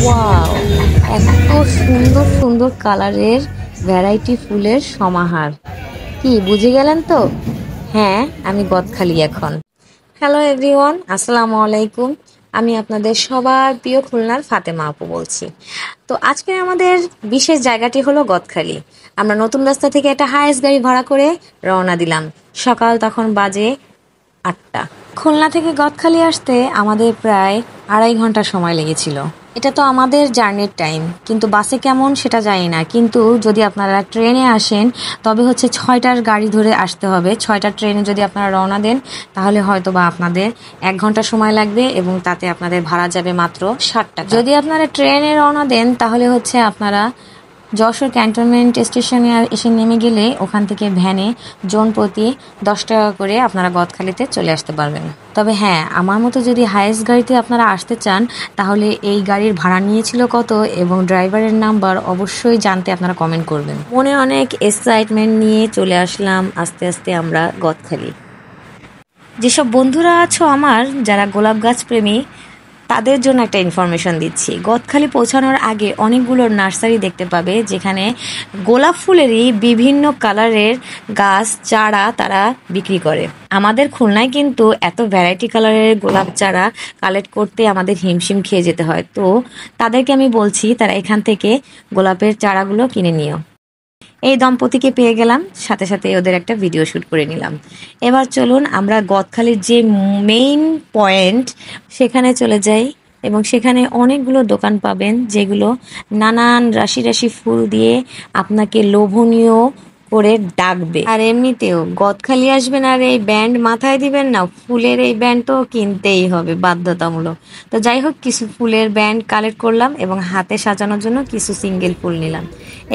Wow, এত সুন্দর সুন্দর কালারের ভ্যারাইটি ফুলের সমাহার। কি বুঝে গেলেন তো? হ্যাঁ, আমি গদখালি এখন। হ্যালো এভরিওয়ান, আসসালামু আলাইকুম। আমি আপনাদের সবার প্রিয় খুলনার ফাতেমা আপু বলছি। তো আজকে আমাদের বিশেষ জায়গাটি হলো গদখালি। আমরা নতুন রাস্তা থেকে একটা হাইস গাড়ি ভাড়া করে রওনা দিলাম। সকাল তখন বাজে 8টা। খুলনা থেকে গদখালি আসতে আমাদের প্রায় 2.5 ঘন্টা সময় লেগেছিল। এটা তো আমাদের জার্নির টাইম, কিন্তু বাসে কেমন সেটা জানি না। কিন্তু যদি আপনারা ট্রেনে আসেন তবে হচ্ছে 6টার গাড়ি ধরে আসতে হবে। 6টার ট্রেনে যদি আপনারা রওনা দেন তাহলে হয়তো বা আপনাদের 1 ঘন্টা সময় লাগবে এবং তাতে আপনাদের ভাড়া যাবে মাত্র 60 টাকা। যদি আপনারা ট্রেনে রওনা দেন তাহলে হচ্ছে আপনারা যশোর ক্যান্টনমেন্ট স্টেশনে এসে নেমে গেলে ওখান থেকে ভ্যানে জন প্রতি 10 টাকা করে আপনারা গদখালিতে চলে আসতে পারবেন। তবে হ্যাঁ, আমার মতো যদি হাইয়েস্ট গাড়িতে আপনারা আসতে চান তাহলে এই গাড়ির ভাড়া নিয়েছিল কত এবং ড্রাইভারের নাম্বার অবশ্যই জানতে আপনারা কমেন্ট করবেন। মনে অনেক এক্সাইটমেন্ট নিয়ে চলে আসলাম আস্তে আস্তে আমরা গদখালি। যেসব বন্ধুরা আছো আমার, যারা গোলাপ গাছ প্রেমী, তাদের জন্য একটা ইনফরমেশন দিচ্ছি। গদখালি পৌঁছানোর আগে অনেকগুলো নার্সারি দেখতে পাবে যেখানে গোলাপ ফুলেরই বিভিন্ন কালারের গাছ চারা তারা বিক্রি করে। আমাদের খুলনায় কিন্তু এত ভ্যারাইটি কালারের গোলাপ চারা কালেক্ট করতে আমাদের হিমশিম খেয়ে যেতে হয়। তো তাদেরকে আমি বলছি তারা এখান থেকে গোলাপের চারাগুলো কিনে নিও। এই দম্পতিকে পেয়ে গেলাম, সাথে সাথে ওদের একটা ভিডিও শ্যুট করে নিলাম। এবার চলুন আমরা গদখালির যে মেইন পয়েন্ট সেখানে চলে যাই এবং সেখানে অনেকগুলো দোকান পাবেন যেগুলো নানান রাশি রাশি ফুল দিয়ে আপনাকে লোভনীয় করে ডাকবে। আর এমনিতেও গদখালি আসবেন আর এই ব্যান্ড মাথায় দিবেন না, ফুলের এই ব্যান্ড তো কিনতেই হবে বাধ্যতামূলক। তো যাই হোক, কিছু ফুলের ব্যান্ড কালেক্ট করলাম এবং হাতে সাজানোর জন্য কিছু সিঙ্গেল ফুল নিলাম।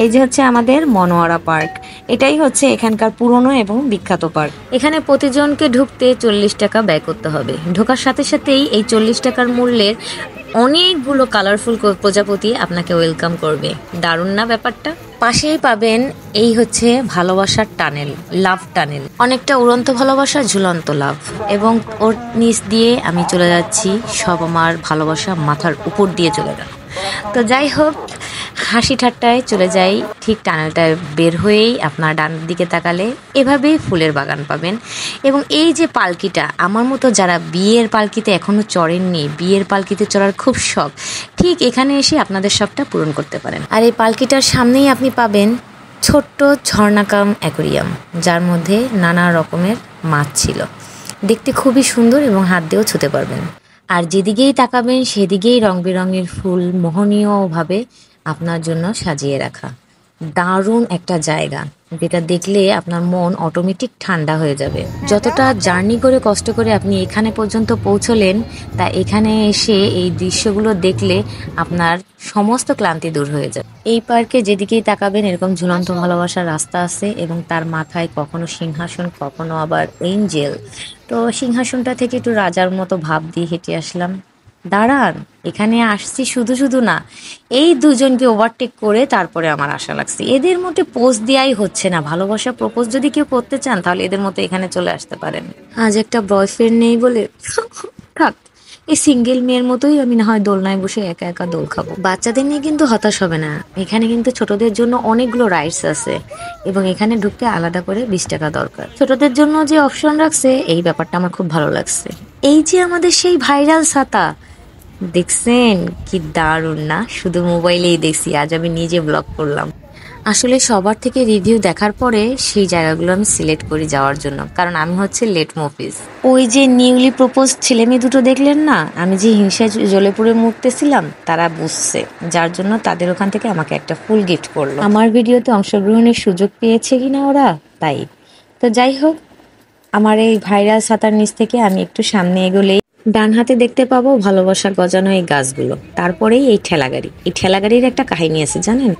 এই যে হচ্ছে আমাদের মনোয়ারা পার্ক, এটাই হচ্ছে এখানকার পুরনো এবং বিখ্যাত পার্ক। এখানে প্রতিজনকে ঢুকতে 40 টাকা ব্যয় করতে হবে। ঢোকার সাথে সাথেই এই 40 টাকার মূল্যের অনেকগুলো কালারফুল প্রজাপতি আপনাকে ওয়েলকাম করবে। দারুণ না ব্যাপারটা? পাশেই পাবেন এই হচ্ছে ভালোবাসার টানেল, লাভ টানেল। অনেকটা উড়ন্ত ভালোবাসা, ঝুলন্ত লাভ। এবং ওর নিচ দিয়ে আমি চলে যাচ্ছি, সব আমার ভালোবাসা মাথার উপর দিয়ে চলে গেল। তো যাই হোক, হাসি ঠাট্টায় চলে যাই। ঠিক টানেলটায় বের হয়েই আপনার ডান দিকে তাকালে এভাবেই ফুলের বাগান পাবেন। এবং এই যে পালকিটা, আমার মতো যারা বিয়ের পালকিতে এখনো চড়েননি, বিয়ের পালকিতে চড়ার খুব শখ, ঠিক এখানে এসে আপনাদের শখটা পূরণ করতে পারেন। আর এই পালকিটার সামনেই আপনি পাবেন ছোট্ট ঝর্ণাকাম অ্যাকোরিয়াম, যার মধ্যে নানা রকমের মাছ ছিল। দেখতে খুবই সুন্দর এবং হাত দিয়েও ছুঁতে পারবেন। আর যেদিকেই তাকাবেন সেদিকেই রং বেরঙের ফুল মোহনীয়ভাবে আপনার জন্য সাজিয়ে রাখা। দারুণ একটা জায়গা, যেটা দেখলে আপনার মন অটোমেটিক ঠান্ডা হয়ে যাবে। যতটা জার্নি করে কষ্ট করে আপনি এখানে পর্যন্ত পৌঁছলেন, তা এখানে এসে এই দৃশ্যগুলো দেখলে আপনার সমস্ত ক্লান্তি দূর হয়ে যাবে। এই পার্কে যেদিকেই তাকাবেন এরকম ঝুলন্ত ভালোবাসার রাস্তা আছে এবং তার মাথায় কখনো সিংহাসন, কখনো আবার এঞ্জেল। তো সিংহাসনটা থেকে একটু রাজার মতো ভাব দিয়ে হেঁটে আসলাম। দাঁড়ান, এখানে আসছি শুধু শুধু না, এই দুজনকে ওভারটেক করে তারপরে আমার আশা লাগছে। এদের মধ্যে পোজ দেওয়াই হচ্ছে না। ভালোবাসা প্রপোজ যদি কেউ করতে চান তাহলে এদের মতো এখানে চলে আসতে পারেন। আজ একটা বয়ফ্রেন্ড নেই বলে থাক, এই সিঙ্গেল মেয়ের মতোই আমি না হয় দোলনায় বসে একা একা দোল খাবো। বাচ্চাদের নিয়ে কিন্তু হতাশ হবে না, এখানে কিন্তু ছোটদের জন্য অনেকগুলো রাইডস আছে এবং এখানে ঢুকতে আলাদা করে 20 টাকা দরকার। ছোটদের জন্য যে অপশন রাখছে এই ব্যাপারটা আমার খুব ভালো লাগছে। এই যে আমাদের সেই ভাইরাল ছাতা, দেখছেন কি দারুণ না? শুধু মোবাইলেই দেখছি, আজ আমি নিজে ব্লগ করলাম। আসলে সবার থেকে রিভিউ দেখার পরে সেই জায়গাগুলো আমি সিলেক্ট করি যাওয়ার জন্য, কারণ আমি হচ্ছে লেট মফিস। ওই যে নিউলি প্রপোজ ছেলে মেয়ে দুটো দেখলেন না, আমি যে হিংসায় জ্বলে পুড়ে মরতেছিলাম, তারা বুঝছে, যার জন্য তাদের ওখান থেকে আমাকে একটা ফুল গিফট করলো। আমার ভিডিওতে অংশগ্রহণের সুযোগ পেয়েছে কিনা ওরা, তাই। তো যাই হোক, আমার এই ভাইরাল ছাতার নিচ থেকে আমি একটু সামনে এগোলেই ডান হাতে দেখতে পাবো ভালোবাসা গজানো এই গাছগুলো। তারপরেই এই ঠেলাগাড়ি। এই ঠেলাগাড়ির একটা কাহিনী আছে জানেন?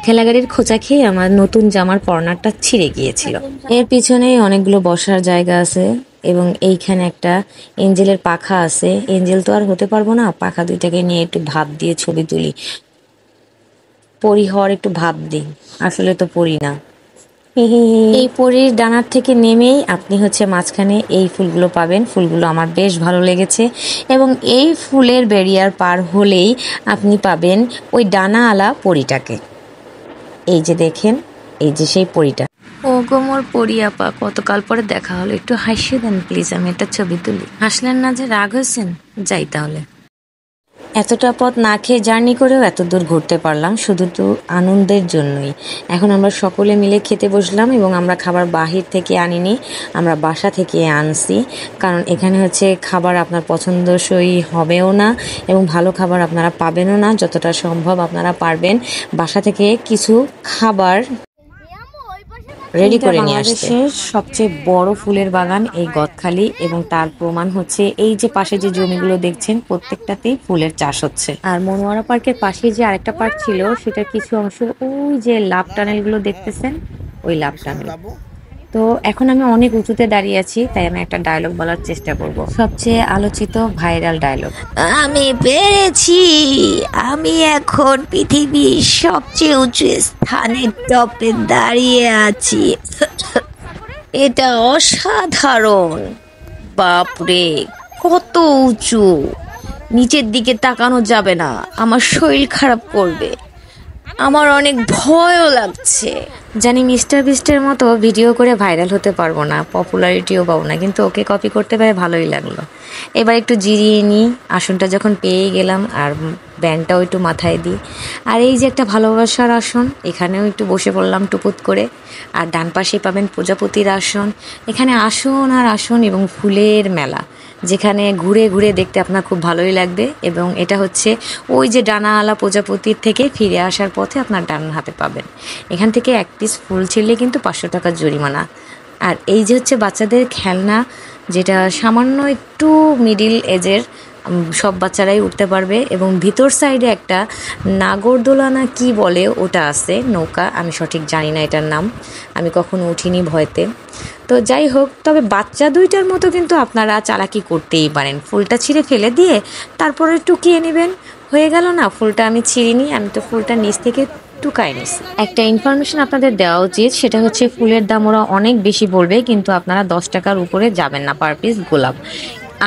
ঠেলাগাড়ির খোঁচা খেয়ে আমার নতুন জামার কর্নারটা ছিঁড়ে গিয়েছিল। এর পিছনেই অনেকগুলো বসার জায়গা আছে এবং এইখানে একটা এঞ্জেলের পাখা আছে। এঞ্জেল তো আর হতে পারবো না, পাখা দুইটাকে নিয়ে একটু ভাব দিয়ে ছবি তুলি। পরি হওয়ার একটু ভাব দিই, আসলে তো পরি না। এই পরীর ডানার থেকে নেমেই আপনি হচ্ছে মাঝখানে এই ফুলগুলো পাবেন। ফুলগুলো আমার বেশ ভালো লেগেছে এবং এই ফুলের ব্যারিয়ার পার হলেই আপনি পাবেন ওই ডানাওয়ালা পরীটাকে। এই যে দেখেন, এই যে সেই পরীটা। ও গো মোর পরি আপা, কতকাল পরে দেখা হলো, একটু হাসিয়ে দেন প্লিজ, আমি একটা ছবি তুলি। হাসলেন না যে, রাগ হয়েছেন? যাই তাহলে। এতটা পথ না খেয়ে জার্নি করেও এত দূর ঘুরতে পারলাম শুধু তো আনন্দের জন্যই। এখন আমরা সকলে মিলে খেতে বসলাম এবং আমরা খাবার বাহির থেকে আনিনি, আমরা বাসা থেকে আনছি। কারণ এখানে হচ্ছে খাবার আপনার পছন্দসই হবেও না এবং ভালো খাবার আপনারা পাবেনও না। যতটা সম্ভব আপনারা পারবেন বাসা থেকে কিছু খাবার রেডি করে নিয়ে আসছে। সবচেয়ে বড় ফুলের বাগান এই গদখালি এবং তার প্রমাণ হচ্ছে এই যে পাশে যে জমিগুলো দেখছেন প্রত্যেকটাতেই ফুলের চাষ হচ্ছে। আর মনোয়ারা পার্কের পাশে যে আরেকটা পার্ক ছিল সেটার কিছু অংশ ওই যে লাভ টানেল গুলো দেখতেছেন, ওই লাভ টানেল। তো এখন আমি অনেক উঁচুতে দাঁড়িয়ে আছি, তাই আমি একটা ডায়লগ বলার চেষ্টা করব, সবচেয়ে আলোচিত ভাইরাল ডায়লগ। আমি পেরেছি, আমি এখন পৃথিবীর সবচেয়ে উঁচু স্থানের টপে দাঁড়িয়ে আছি। এটা অসাধারণ, বাপরে কত উঁচু, নিচের দিকে তাকানো যাবে না, আমার শরীর খারাপ করবে, আমার অনেক ভয়ও লাগছে। জানি মিস্টার বিস্টের মতো ভিডিও করে ভাইরাল হতে পারবো না, পপুলারিটিও পাবো না, কিন্তু ওকে কপি করতে পেরে ভালোই লাগলো। এবার একটু জিরিয়ে নিই, আসনটা যখন পেয়ে গেলাম আর ব্যান্ডটাও একটু মাথায় দিই। আর এই যে একটা ভালোবাসার আসন, এখানেও একটু বসে পড়লাম টুপুত করে। আর ডান পাশে পাবেন প্রজাপতির আসন। এখানে আসন আর আসন এবং ফুলের মেলা, যেখানে ঘুরে ঘুরে দেখতে আপনার খুব ভালোই লাগবে। এবং এটা হচ্ছে ওই যে ডানাওয়ালা প্রজাপতির থেকে ফিরে আসার পথে আপনার ডান হাতে পাবেন। এখান থেকে এক পিস ফুল ছিঁড়লে কিন্তু 500 টাকার জরিমানা। আর এই যে হচ্ছে বাচ্চাদের খেলনা, যেটা সামান্য একটু মিডিল এজের সব বাচ্চারাই উঠতে পারবে। এবং ভিতর সাইডে একটা নাগরদোলা না কি বলে ওটা আছে, নৌকা, আমি সঠিক জানি না এটার নাম, আমি কখনো উঠিনি ভয়তে। তো যাই হোক, তবে বাচ্চা দুইটার মতো কিন্তু আপনারা চালাকি করতেই পারেন, ফুলটা ছিঁড়ে ফেলে দিয়ে তারপরে টুকিয়ে নেবেন, হয়ে গেল না। ফুলটা আমি ছিঁড়িনি, আমি তো ফুলটা নিচ থেকে টুকাই নিছি। একটা ইনফরমেশন আপনাদের দেওয়া উচিত, সেটা হচ্ছে ফুলের দাম ওরা অনেক বেশি বলবে, কিন্তু আপনারা 10 টাকার উপরে যাবেন না পার পিস গোলাপ।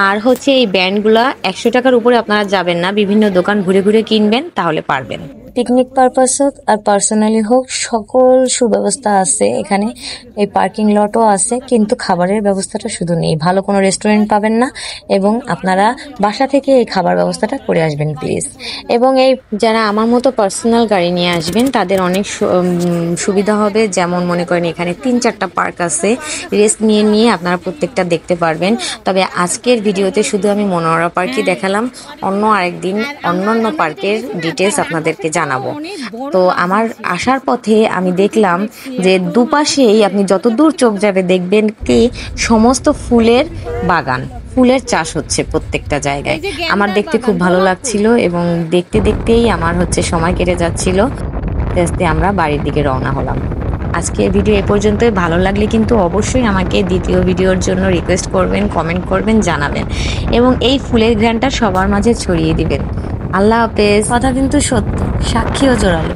আর হচ্ছে এই ব্যান্ডগুলা 100 টাকার উপরে আপনারা যাবেন না, বিভিন্ন দোকান ঘুরে ঘুরে কিনবেন, তাহলে পারবেন। পিকনিক পারপাস হোক আর পার্সোনালি হোক, সকল সুব্যবস্থা আছে এখানে। এই পার্কিং লটও আছে, কিন্তু খাবারের ব্যবস্থাটা শুধু নেই, ভালো কোনো রেস্টুরেন্ট পাবেন না। এবং আপনারা বাসা থেকে এই খাবার ব্যবস্থাটা করে আসবেন প্লিজ। এবং এই যারা আমার মতো পার্সোনাল গাড়ি নিয়ে আসবেন তাদের অনেক সুবিধা হবে, যেমন মনে করেন এখানে 3-4টা পার্ক আছে, রেস্ট নিয়ে নিয়ে আপনারা প্রত্যেকটা দেখতে পারবেন। তবে আজকের ভিডিওতে শুধু আমি মনোয়ারা পার্কই দেখালাম, অন্য আরেকদিন অন্যান্য পার্কের ডিটেলস আপনাদেরকে জানাবো। তো আমার আসার পথে আমি দেখলাম যে দুপাশেই আপনি যত দূর চোখ যাবে দেখবেন কি সমস্ত ফুলের বাগান, ফুলের চাষ হচ্ছে প্রত্যেকটা জায়গায়। আমার দেখতে খুব ভালো লাগছিল এবং দেখতে দেখতেই আমার হচ্ছে সময় কেটে যাচ্ছিল। আস্তে আস্তে আমরা বাড়ির দিকে রওনা হলাম। আজকে ভিডিও এ পর্যন্তই। ভালো লাগলে কিন্তু অবশ্যই আমাকে দ্বিতীয় ভিডিওর জন্য রিকোয়েস্ট করবেন, কমেন্ট করবেন, জানাবেন এবং এই ফুলের ঘ্রাণটা সবার মাঝে ছড়িয়ে দিবেন। আল্লাহ হাফেজ। কথা কিন্তু সত্য, সাক্ষীও জোরালো।